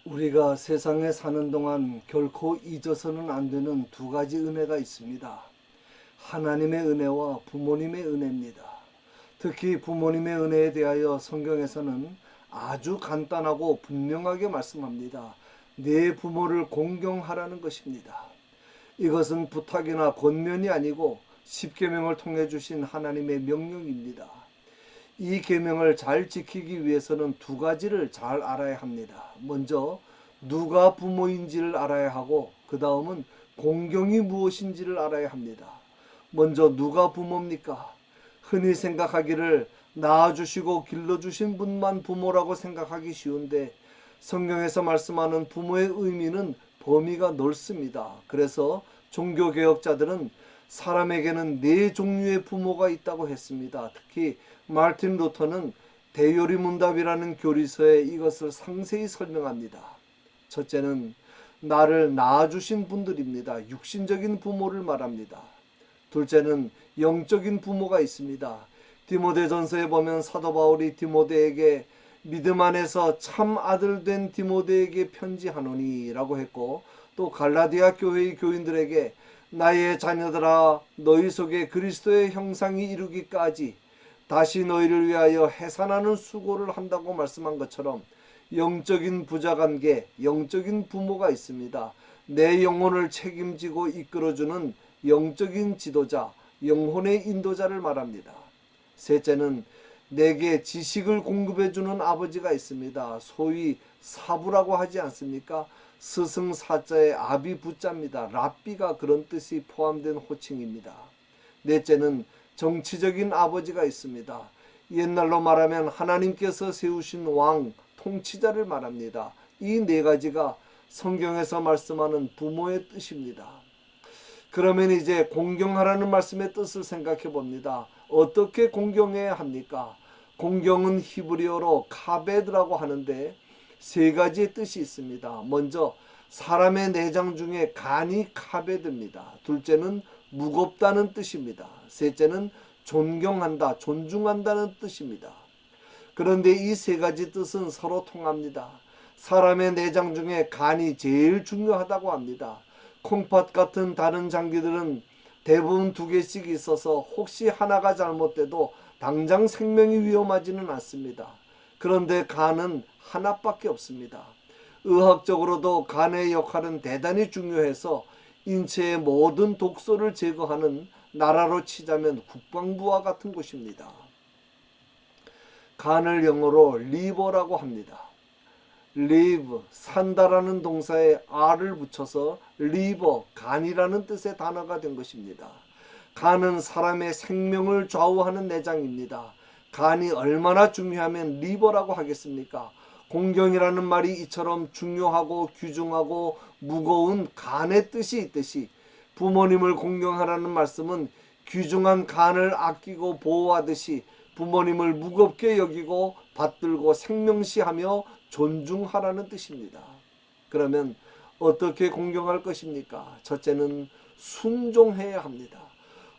우리가 세상에 사는 동안 결코 잊어서는 안 되는 두 가지 은혜가 있습니다. 하나님의 은혜와 부모님의 은혜입니다. 특히 부모님의 은혜에 대하여 성경에서는 아주 간단하고 분명하게 말씀합니다. 내 부모를 공경하라는 것입니다. 이것은 부탁이나 권면이 아니고 십계명을 통해 주신 하나님의 명령입니다. 이 계명을 잘 지키기 위해서는 두 가지를 잘 알아야 합니다. 먼저 누가 부모인지를 알아야 하고 그 다음은 공경이 무엇인지를 알아야 합니다. 먼저 누가 부모입니까? 흔히 생각하기를 낳아주시고 길러주신 분만 부모라고 생각하기 쉬운데 성경에서 말씀하는 부모의 의미는 범위가 넓습니다. 그래서 종교개혁자들은 사람에게는 네 종류의 부모가 있다고 했습니다. 특히 마르틴 루터는 대요리문답이라는 교리서에 이것을 상세히 설명합니다. 첫째는 나를 낳아주신 분들입니다. 육신적인 부모를 말합니다. 둘째는 영적인 부모가 있습니다. 디모데전서에 보면 사도 바울이 디모데에게 믿음 안에서 참 아들 된 디모데에게 편지하노니 라고 했고, 또 갈라디아 교회의 교인들에게 나의 자녀들아 너희 속에 그리스도의 형상이 이루기까지 다시 너희를 위하여 해산하는 수고를 한다고 말씀한 것처럼 영적인 부자관계, 영적인 부모가 있습니다. 내 영혼을 책임지고 이끌어주는 영적인 지도자, 영혼의 인도자를 말합니다. 셋째는 내게 지식을 공급해주는 아버지가 있습니다. 소위 사부라고 하지 않습니까? 스승사자의 아비 부자입니다. 랍비가 그런 뜻이 포함된 호칭입니다. 넷째는 정치적인 아버지가 있습니다. 옛날로 말하면 하나님께서 세우신 왕, 통치자를 말합니다. 이 네 가지가 성경에서 말씀하는 부모의 뜻입니다. 그러면 이제 공경하라는 말씀의 뜻을 생각해 봅니다. 어떻게 공경해야 합니까? 공경은 히브리어로 카베드라고 하는데 세 가지의 뜻이 있습니다. 먼저 사람의 내장 중에 간이 카베드입니다. 둘째는 무겁다는 뜻입니다. 셋째는 존경한다, 존중한다는 뜻입니다. 그런데 이 세 가지 뜻은 서로 통합니다. 사람의 내장 중에 간이 제일 중요하다고 합니다. 콩팥 같은 다른 장기들은 대부분 두 개씩 있어서 혹시 하나가 잘못돼도 당장 생명이 위험하지는 않습니다. 그런데 간은 하나밖에 없습니다. 의학적으로도 간의 역할은 대단히 중요해서 인체의 모든 독소를 제거하는 나라로 치자면 국방부와 같은 곳입니다. 간을 영어로 리버라고 합니다. live, 산다라는 동사에 r을 붙여서 리버, 간이라는 뜻의 단어가 된 것입니다. 간은 사람의 생명을 좌우하는 내장입니다. 간이 얼마나 중요하면 리버라고 하겠습니까? 공경이라는 말이 이처럼 중요하고 귀중하고 무거운 간의 뜻이 있듯이 부모님을 공경하라는 말씀은 귀중한 간을 아끼고 보호하듯이 부모님을 무겁게 여기고 받들고 생명시하며 존중하라는 뜻입니다. 그러면 어떻게 공경할 것입니까? 첫째는 순종해야 합니다.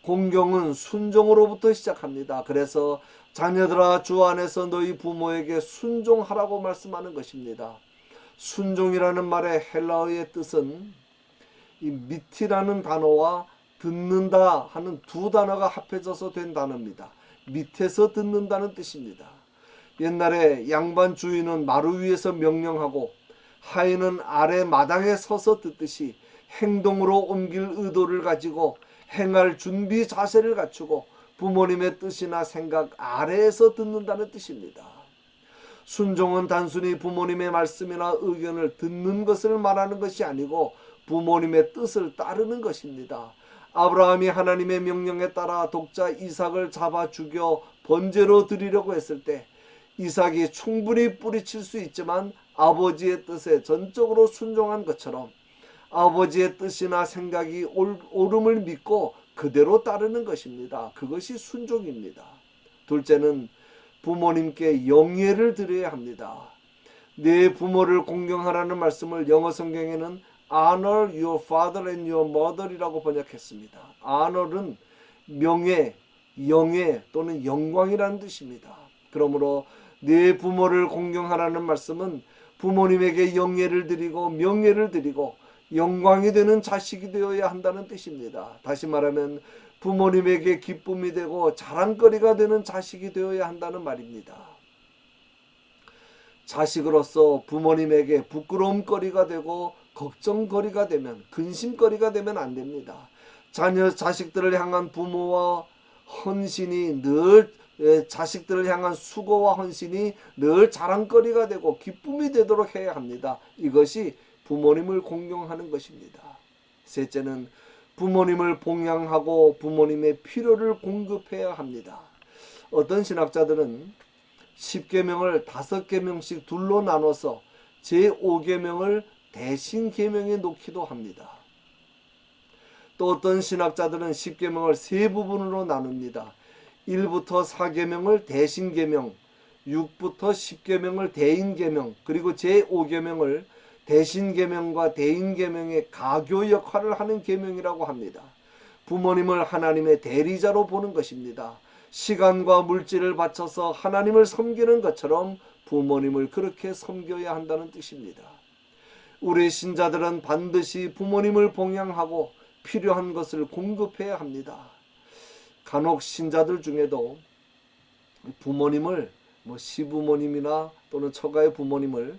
공경은 순종으로부터 시작합니다. 그래서 자녀들아 주 안에서 너희 부모에게 순종하라고 말씀하는 것입니다. 순종이라는 말의 헬라어의 뜻은 이 미티라는 단어와 듣는다 하는 두 단어가 합해져서 된 단어입니다. 밑에서 듣는다는 뜻입니다. 옛날에 양반 주인은 마루 위에서 명령하고 하인은 아래 마당에 서서 듣듯이 행동으로 옮길 의도를 가지고 행할 준비 자세를 갖추고 부모님의 뜻이나 생각 아래에서 듣는다는 뜻입니다. 순종은 단순히 부모님의 말씀이나 의견을 듣는 것을 말하는 것이 아니고 부모님의 뜻을 따르는 것입니다. 아브라함이 하나님의 명령에 따라 독자 이삭을 잡아 죽여 번제로 드리려고 했을 때 이삭이 충분히 뿌리칠 수 있지만 아버지의 뜻에 전적으로 순종한 것처럼 아버지의 뜻이나 생각이 옳음을 믿고 그대로 따르는 것입니다. 그것이 순종입니다. 둘째는 부모님께 영예를 드려야 합니다. 내 부모를 공경하라는 말씀을 영어 성경에는 honor your father and your mother이라고 번역했습니다. honor은 명예, 영예 또는 영광이라는 뜻입니다. 그러므로 내 부모를 공경하라는 말씀은 부모님에게 영예를 드리고 명예를 드리고 영광이 되는 자식이 되어야 한다는 뜻입니다. 다시 말하면 부모님에게 기쁨이 되고 자랑거리가 되는 자식이 되어야 한다는 말입니다. 자식으로서 부모님에게 부끄러움거리가 되고 걱정거리가 되면, 근심거리가 되면 안 됩니다. 자식들을 향한 부모와 헌신이 늘, 자식들을 향한 수고와 헌신이 늘 자랑거리가 되고 기쁨이 되도록 해야 합니다. 이것이 부모님을 공경하는 것입니다. 셋째는 부모님을 봉양하고 부모님의 필요를 공급해야 합니다. 어떤 신학자들은 10계명을 5계명씩 둘로 나눠서 제5계명을 대신계명에 놓기도 합니다. 또 어떤 신학자들은 10계명을 세 부분으로 나눕니다. 1부터 4계명을 대신계명, 6부터 10계명을 대인계명, 그리고 제5계명을 대신계명과 대인계명의 가교 역할을 하는 계명이라고 합니다. 부모님을 하나님의 대리자로 보는 것입니다. 시간과 물질을 바쳐서 하나님을 섬기는 것처럼 부모님을 그렇게 섬겨야 한다는 뜻입니다. 우리 신자들은 반드시 부모님을 봉양하고 필요한 것을 공급해야 합니다. 간혹 신자들 중에도 부모님을 시부모님이나 또는 처가의 부모님을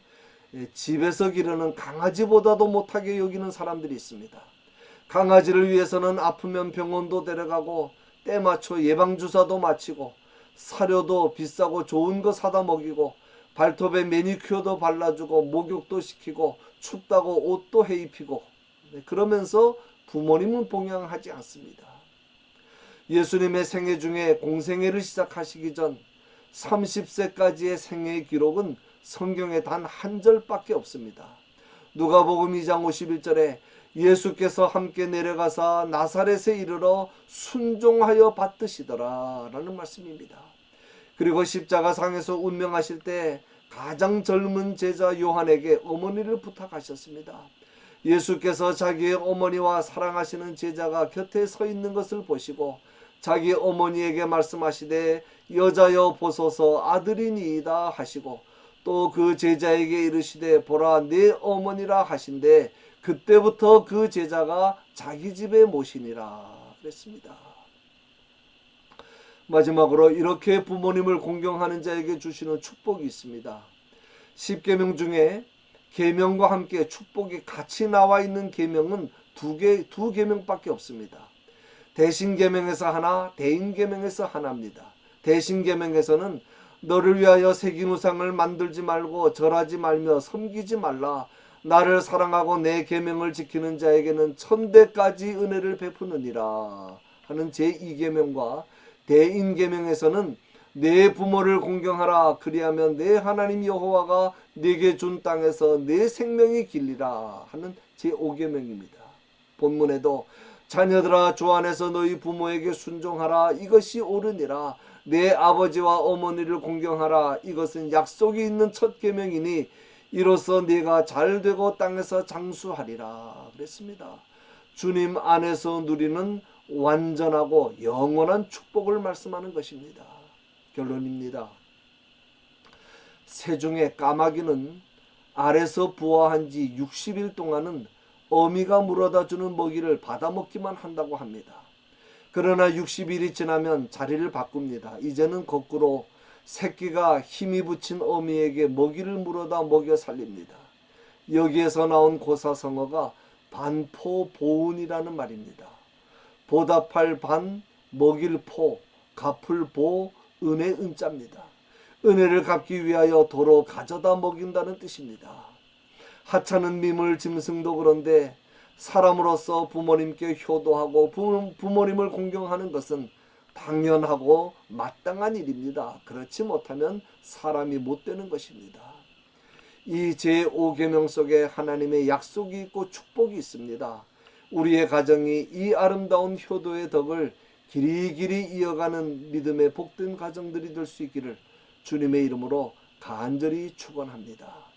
집에서 기르는 강아지보다도 못하게 여기는 사람들이 있습니다. 강아지를 위해서는 아프면 병원도 데려가고 때맞춰 예방주사도 맞히고 사료도 비싸고 좋은 거 사다 먹이고 발톱에 매니큐어도 발라주고 목욕도 시키고 춥다고 옷도 해 입히고, 그러면서 부모님은 봉양하지 않습니다. 예수님의 생애 중에 공생애를 시작하시기 전 30세까지의 생애의 기록은 성경에 단 한 절밖에 없습니다. 누가복음 2장 51절에 예수께서 함께 내려가사 나사렛에 이르러 순종하여 받드시더라 라는 말씀입니다. 그리고 십자가상에서 운명하실 때 가장 젊은 제자 요한에게 어머니를 부탁하셨습니다. 예수께서 자기의 어머니와 사랑하시는 제자가 곁에 서 있는 것을 보시고 자기 어머니에게 말씀하시되 여자여 보소서 아들이니이다 하시고 또 그 제자에게 이르시되 보라 내 어머니라 하신대 그때부터 그 제자가 자기 집에 모시니라 그랬습니다. 마지막으로 이렇게 부모님을 공경하는 자에게 주시는 축복이 있습니다. 10계명 중에 계명과 함께 축복이 같이 나와 있는 계명은 두 계명밖에 없습니다. 대신계명에서 하나, 대인계명에서 하나입니다. 대신계명에서는 너를 위하여 새긴 우상을 만들지 말고 절하지 말며 섬기지 말라. 나를 사랑하고 내 계명을 지키는 자에게는 천대까지 은혜를 베푸느니라 하는 제2계명과 대인계명에서는 내 부모를 공경하라. 그리하면 내 하나님 여호와가 네게 준 땅에서 내 생명이 길리라 하는 제5계명입니다. 본문에도 자녀들아 주 안에서 너희 부모에게 순종하라. 이것이 옳으니라. 내 아버지와 어머니를 공경하라. 이것은 약속이 있는 첫 계명이니 이로써 네가 잘되고 땅에서 장수하리라 그랬습니다. 주님 안에서 누리는 완전하고 영원한 축복을 말씀하는 것입니다. 결론입니다. 새 중에 까마귀는 알에서 부화한 지 60일 동안은 어미가 물어다 주는 먹이를 받아먹기만 한다고 합니다. 그러나 60일이 지나면 자리를 바꿉니다. 이제는 거꾸로 새끼가 힘이 붙인 어미에게 먹이를 물어다 먹여 살립니다. 여기에서 나온 고사성어가 반포보은이라는 말입니다. 보답할 반, 먹일 포, 갚을 보, 은혜 은자입니다. 은혜를 갚기 위하여 도로 가져다 먹인다는 뜻입니다. 하찮은 미물 짐승도 그런데 사람으로서 부모님께 효도하고 부모님을 공경하는 것은 당연하고 마땅한 일입니다. 그렇지 못하면 사람이 못 되는 것입니다. 이 제5계명 속에 하나님의 약속이 있고 축복이 있습니다. 우리의 가정이 이 아름다운 효도의 덕을 길이길이 이어가는 믿음의 복된 가정들이 될 수 있기를 주님의 이름으로 간절히 축원합니다.